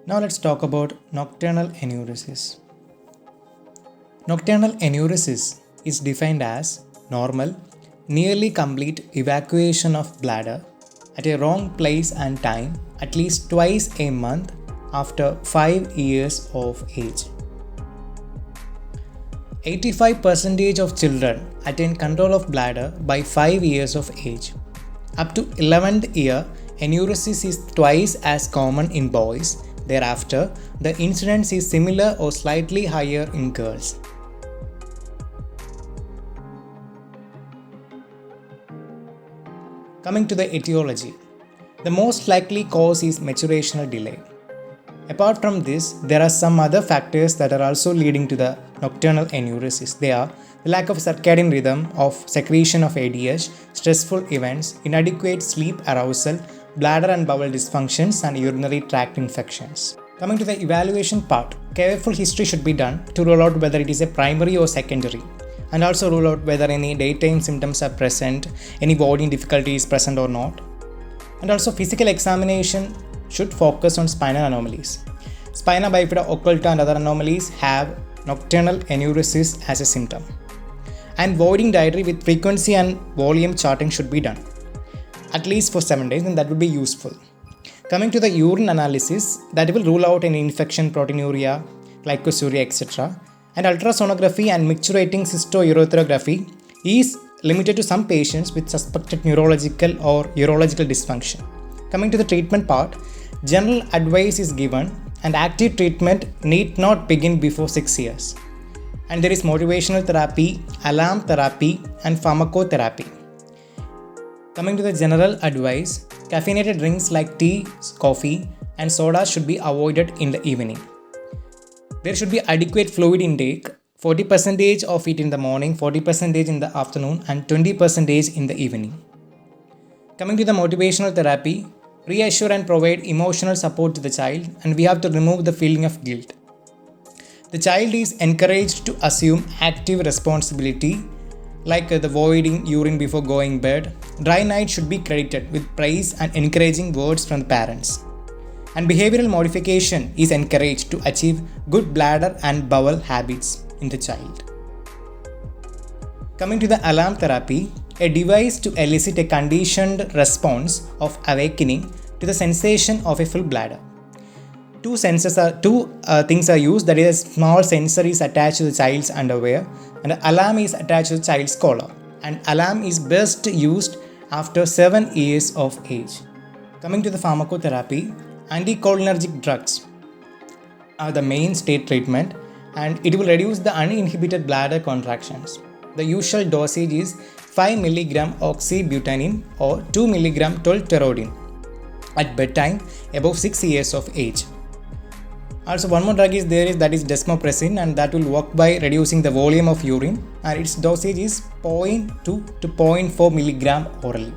Now let's talk about nocturnal enuresis. Nocturnal enuresis is defined as normal, nearly complete evacuation of bladder at a wrong place and time at least twice a month after 5 years of age. 85% of children attain control of bladder by 5 years of age. Up to 11th year, enuresis is twice as common in boys. Thereafter, the incidence is similar or slightly higher in girls. Coming to the etiology, the most likely cause is maturational delay. Apart from this, there are some other factors that are also leading to the nocturnal enuresis. They are the lack of circadian rhythm of secretion of ADH, stressful events, inadequate sleep arousal, bladder and bowel dysfunctions, and urinary tract infections. Coming to the evaluation part, careful history should be done to rule out whether it is a primary or secondary, and also rule out whether any daytime symptoms are present, any voiding difficulty is present or not. And also physical examination should focus on spinal anomalies. Spina bifida occulta and other anomalies have nocturnal enuresis as a symptom. And voiding diary with frequency and volume charting should be done, at least for 7 days, and that would be useful. Coming to the urine analysis, that will rule out any infection, proteinuria, glycosuria, etc. And ultrasonography and micturating cystourethropy is limited to some patients with suspected neurological or urological dysfunction. Coming to the treatment part, general advice is given and active treatment need not begin before 6 years. And there is motivational therapy, alarm therapy, and pharmacotherapy. Coming to the general advice, caffeinated drinks like tea, coffee, and soda should be avoided in the evening. There should be adequate fluid intake, 40% of it in the morning, 40% in the afternoon, and 20% in the evening. Coming to the motivational therapy, reassure and provide emotional support to the child, and we have to remove the feeling of guilt. The child is encouraged to assume active responsibility like the voiding urine before going bed. Dry night should be credited with praise and encouraging words from the parents. And behavioral modification is encouraged to achieve good bladder and bowel habits in the child. Coming to the alarm therapy, a device to elicit a conditioned response of awakening to the sensation of a full bladder. Two things are used, that is, a small sensor is attached to the child's underwear and an alarm is attached to the child's collar. And alarm is best used after 7 years of age. Coming to the pharmacotherapy, anticholinergic drugs are the mainstay treatment, and it will reduce the uninhibited bladder contractions. The usual dosage is 5 mg oxybutynine or 2 mg tolterodine at bedtime above 6 years of age. Also, one more drug is there, that is desmopressin, and that will work by reducing the volume of urine, and its dosage is 0.2 to 0.4 mg orally.